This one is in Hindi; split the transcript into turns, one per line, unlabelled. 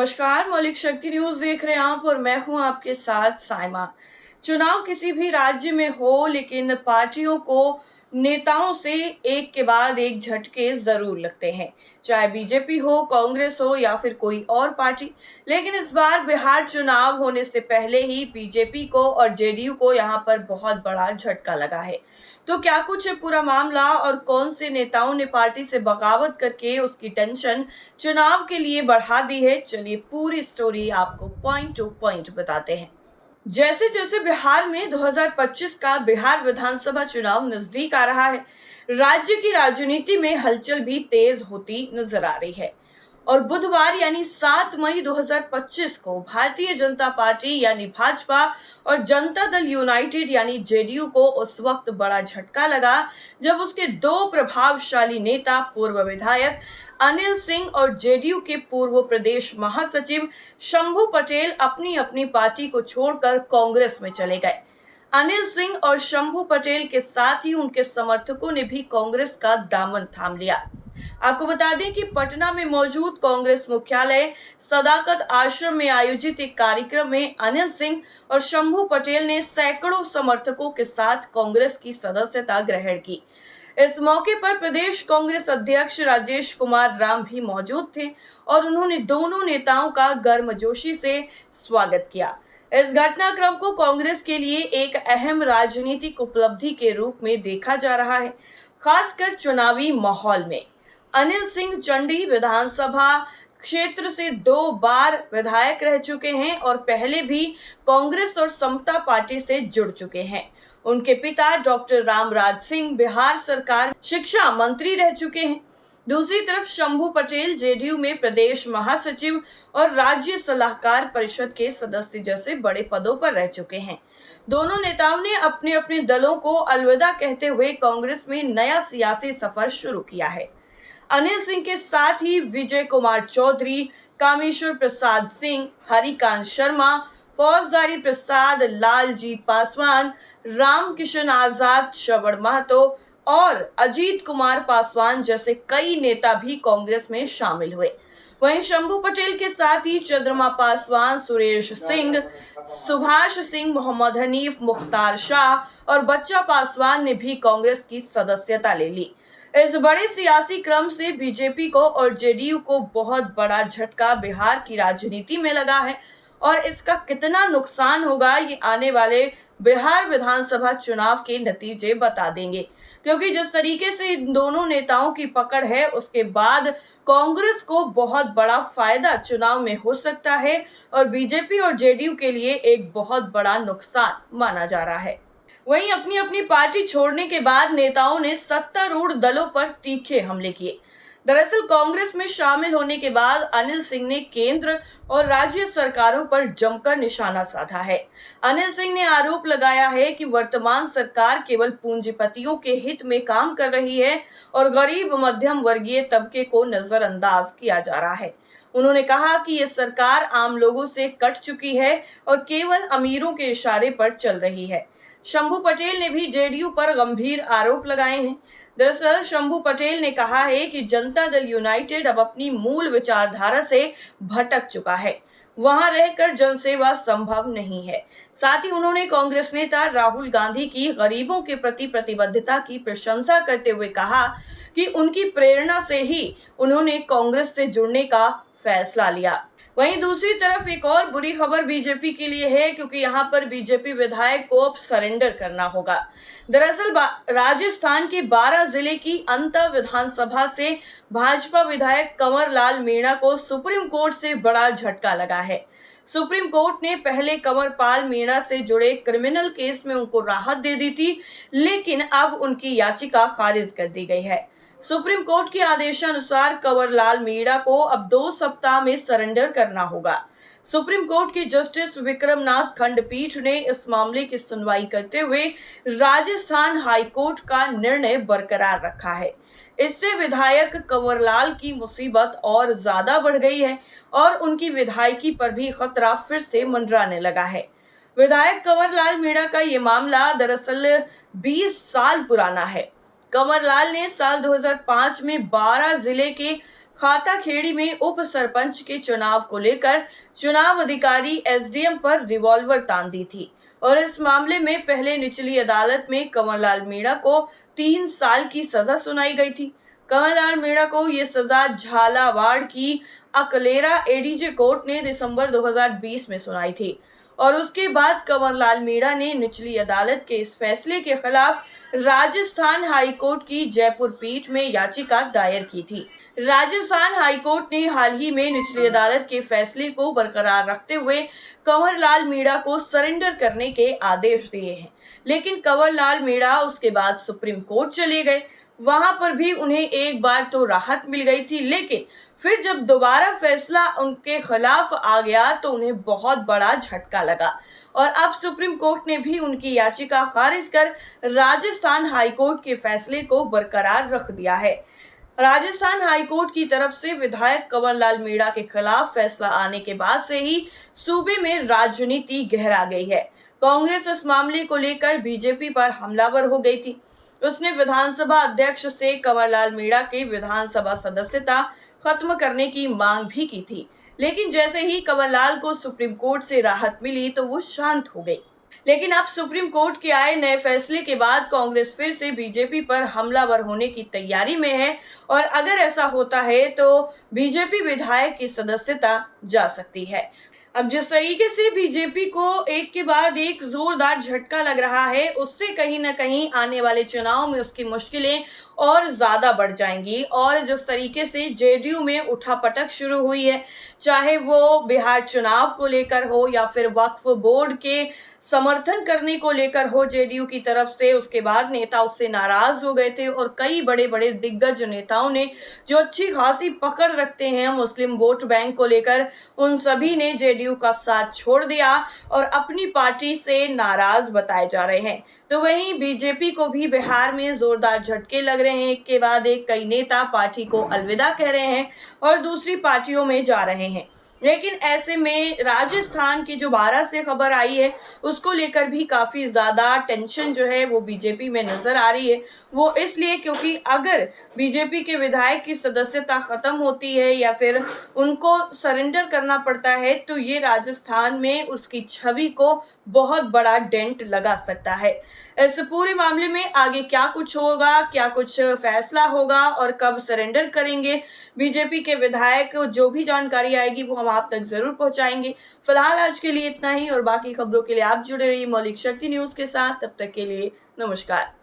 नमस्कार, मौलिक शक्ति न्यूज देख रहे हैं आप और मैं हूं आपके साथ साइमा। चुनाव किसी भी राज्य में हो, लेकिन पार्टियों को नेताओं से एक के बाद एक झटके जरूर लगते हैं, चाहे बीजेपी हो, कांग्रेस हो या फिर कोई और पार्टी। लेकिन इस बार बिहार चुनाव होने से पहले ही बीजेपी को और जेडीयू को यहां पर बहुत बड़ा झटका लगा है। तो क्या कुछ है पूरा मामला और कौन से नेताओं ने पार्टी से बगावत करके उसकी टेंशन चुनाव के लिए बढ़ा दी है, चलिए पूरी स्टोरी आपको पॉइंट टू पॉइंट बताते हैं। जैसे जैसे बिहार में 2025 का बिहार विधानसभा चुनाव नजदीक आ रहा है, राज्य की राजनीति में हलचल भी तेज होती नजर आ रही है। और बुधवार यानी 7 मई 2025 को भारतीय जनता पार्टी यानी भाजपा और जनता दल यूनाइटेड यानी जेडीयू को उस वक्त बड़ा झटका लगा जब उसके दो प्रभावशाली नेता, पूर्व विधायक अनिल सिंह और जेडीयू के पूर्व प्रदेश महासचिव शंभू पटेल अपनी अपनी पार्टी को छोड़कर कांग्रेस में चले गए। अनिल सिंह और शंभू पटेल के साथ ही उनके समर्थकों ने भी कांग्रेस का दामन थाम लिया। आपको बता दें कि पटना में मौजूद कांग्रेस मुख्यालय सदाकत आश्रम में आयोजित एक कार्यक्रम में अनिल सिंह और शंभू पटेल ने सैकड़ों समर्थकों के साथ कांग्रेस की सदस्यता ग्रहण की। इस मौके पर प्रदेश कांग्रेस अध्यक्ष राजेश कुमार राम भी मौजूद थे और उन्होंने दोनों नेताओं का गर्मजोशी से स्वागत किया। इस घटनाक्रम को कांग्रेस के लिए एक अहम राजनीतिक उपलब्धि के रूप में देखा जा रहा है, खासकर चुनावी माहौल में। अनिल सिंह चंडी विधानसभा क्षेत्र से 2 बार विधायक रह चुके हैं और पहले भी कांग्रेस और समता पार्टी से जुड़ चुके हैं। उनके पिता डॉक्टर रामराज सिंह बिहार सरकार शिक्षा मंत्री रह चुके हैं। दूसरी तरफ शंभू पटेल जेडीयू में प्रदेश महासचिव और राज्य सलाहकार परिषद के सदस्य जैसे बड़े पदों पर रह चुके हैं। दोनों नेताओं ने अपने अपने दलों को अलविदा कहते हुए कांग्रेस में नया सियासी सफर शुरू किया है। अनिल सिंह के साथ ही विजय कुमार चौधरी, कामेश्वर प्रसाद सिंह, हरिकांत शर्मा, फौजदारी प्रसाद, लालजीत पासवान, रामकिशन आजाद, श्रवण महतो और अजीत कुमार पासवान जैसे कई नेता भी कांग्रेस में शामिल हुए। वहीं शंभू पटेल के साथ ही चंद्रमा पासवान, सुरेश सिंह, सुभाष सिंह, मोहम्मद हनीफ, मुख्तार शाह और बच्चा पासवान ने भी कांग्रेस की सदस्यता ले ली। इस बड़े सियासी क्रम से बीजेपी को और जेडीयू को बहुत बड़ा झटका बिहार की राजनीति में लगा है और इसका कितना नुकसान होगा ये आने वाले बिहार विधानसभा चुनाव के नतीजे बता देंगे। क्योंकि जिस तरीके से इन दोनों नेताओं की पकड़ है, उसके बाद कांग्रेस को बहुत बड़ा फायदा चुनाव में हो सकता है और बीजेपी और जेडीयू के लिए एक बहुत बड़ा नुकसान माना जा रहा है। वहीं अपनी अपनी पार्टी छोड़ने के बाद नेताओं ने सत्तारूढ़ दलों पर तीखे हमले किए। दरअसल कांग्रेस में शामिल होने के बाद अनिल सिंह ने केंद्र और राज्य सरकारों पर जमकर निशाना साधा है। अनिल सिंह ने आरोप लगाया है कि वर्तमान सरकार केवल पूंजीपतियों के हित में काम कर रही है और गरीब मध्यम वर्गीय तबके को नजरअंदाज किया जा रहा है। उन्होंने कहा कि ये सरकार आम लोगों से कट चुकी है और केवल अमीरों के इशारे पर चल रही है। शंभू पटेल ने भी जेडीयू पर गंभीर आरोप लगाए हैं। दरअसल शंभू पटेल ने कहा है कि जनता दल यूनाइटेड अब अपनी मूल विचारधारा से भटक चुका है, वहां रहकर जनसेवा संभव नहीं है। साथ ही उन्होंने कांग्रेस नेता राहुल गांधी की गरीबों के प्रति प्रतिबद्धता की प्रशंसा करते हुए कहा कि उनकी प्रेरणा से ही उन्होंने कांग्रेस से जुड़ने का फैसला लिया। वहीं दूसरी तरफ एक और बुरी खबर बीजेपी के लिए है, क्योंकि यहां पर बीजेपी विधायक को अब सरेंडर करना होगा। दरअसल राजस्थान के 12 जिले की अंतर विधानसभा से भाजपा विधायक कंवर लाल मीणा को सुप्रीम कोर्ट से बड़ा झटका लगा है। सुप्रीम कोर्ट ने पहले कंवर पाल मीणा से जुड़े क्रिमिनल केस में उनको राहत दे दी थी, लेकिन अब उनकी याचिका खारिज कर दी गई है। सुप्रीम कोर्ट के आदेशानुसार कंवर लाल मीणा को अब 2 सप्ताह में सरेंडर करना होगा। सुप्रीम कोर्ट के जस्टिस विक्रमनाथ खंडपीठ ने इस मामले की सुनवाई करते हुए राजस्थान हाईकोर्ट का निर्णय बरकरार रखा है। इससे विधायक कंवर लाल की मुसीबत और ज्यादा बढ़ गई है और उनकी विधायकी पर भी खतरा फिर से मंडराने लगा है। विधायक कंवर लाल मीणा का ये मामला दरअसल 20 साल पुराना है। कंवर लाल ने साल 2005 में 12 जिले के खाताखेड़ी में उप सरपंच के चुनाव को लेकर चुनाव अधिकारी एसडीएम पर रिवॉल्वर तान दी थी और इस मामले में पहले निचली अदालत में कंवरलाल मीणा को 3 साल की सजा सुनाई गई थी। कंवरलाल मीणा को ये सजा झालावाड़ की अकलेरा एडीजे कोर्ट ने दिसंबर 2020 में सुनाई थी और उसके बाद कंवरलाल मीणा ने निचली अदालत के इस फैसले के खिलाफ राजस्थान हाईकोर्ट की जयपुर पीठ में याचिका दायर की थी। राजस्थान हाईकोर्ट ने हाल ही में निचली अदालत के फैसले को बरकरार रखते हुए कंवरलाल मीणा को सरेंडर करने के आदेश दिए हैं, लेकिन कंवरलाल मीणा उसके बाद सुप्रीम कोर्ट चले गए। वहां पर भी उन्हें एक बार तो राहत मिल गई थी, लेकिन फिर जब दोबारा फैसला उनके खिलाफ आ गया तो उन्हें बहुत बड़ा झटका लगा और अब सुप्रीम कोर्ट ने भी उनकी याचिका खारिज कर राजस्थान हाईकोर्ट के फैसले को बरकरार रख दिया है। राजस्थान हाईकोर्ट की तरफ से विधायक कंवरलाल मीणा के खिलाफ फैसला आने के बाद से ही सूबे में राजनीति गहरा गई है। कांग्रेस इस मामले को लेकर बीजेपी पर हमलावर हो गई थी। उसने विधानसभा अध्यक्ष से कंवरलाल मीणा के विधानसभा सदस्यता खत्म करने की मांग भी की थी, लेकिन जैसे ही कंवरलाल को सुप्रीम कोर्ट से राहत मिली तो वो शांत हो गई। लेकिन अब सुप्रीम कोर्ट के आए नए फैसले के बाद कांग्रेस फिर से बीजेपी पर हमलावर होने की तैयारी में है और अगर ऐसा होता है तो बीजेपी विधायक की सदस्यता जा सकती है। अब जिस तरीके से बीजेपी को एक के बाद एक जोरदार झटका लग रहा है, उससे कहीं ना कहीं आने वाले चुनाव में उसकी मुश्किलें और ज्यादा बढ़ जाएंगी और जिस तरीके से जेडीयू में उठापटक शुरू हुई है, चाहे वो बिहार चुनाव को लेकर हो या फिर वक्फ बोर्ड के समर्थन करने को लेकर हो जेडीयू की तरफ से, उसके बाद नेता उससे नाराज हो गए थे और कई बड़े बड़े दिग्गज नेताओं ने जो अच्छी खासी पकड़ रखते हैं मुस्लिम वोट बैंक को लेकर, उन सभी ने जेडीयू का साथ छोड़ दिया और अपनी पार्टी से नाराज बताए जा रहे हैं। तो वहीं बीजेपी को भी बिहार में जोरदार झटके लग रहे हैं। एक के बाद एक कई नेता पार्टी को अलविदा कह रहे हैं और दूसरी पार्टियों में जा रहे हैं। लेकिन ऐसे में राजस्थान की जो 12 से खबर आई है उसको लेकर भी काफी ज्यादा टेंशन जो है वो बीजेपी में नजर आ रही है। वो इसलिए क्योंकि अगर बीजेपी के विधायक की सदस्यता खत्म होती है या फिर उनको सरेंडर करना पड़ता है तो ये राजस्थान में उसकी छवि को बहुत बड़ा डेंट लगा सकता है। इस पूरे मामले में आगे क्या कुछ होगा, क्या कुछ फैसला होगा और कब सरेंडर करेंगे बीजेपी के विधायक, जो भी जानकारी आएगी वो हम आप तक जरूर पहुंचाएंगे। फिलहाल आज के लिए इतना ही और बाकी खबरों के लिए आप जुड़े रहिए मौलिक शक्ति न्यूज के साथ। तब तक के लिए नमस्कार।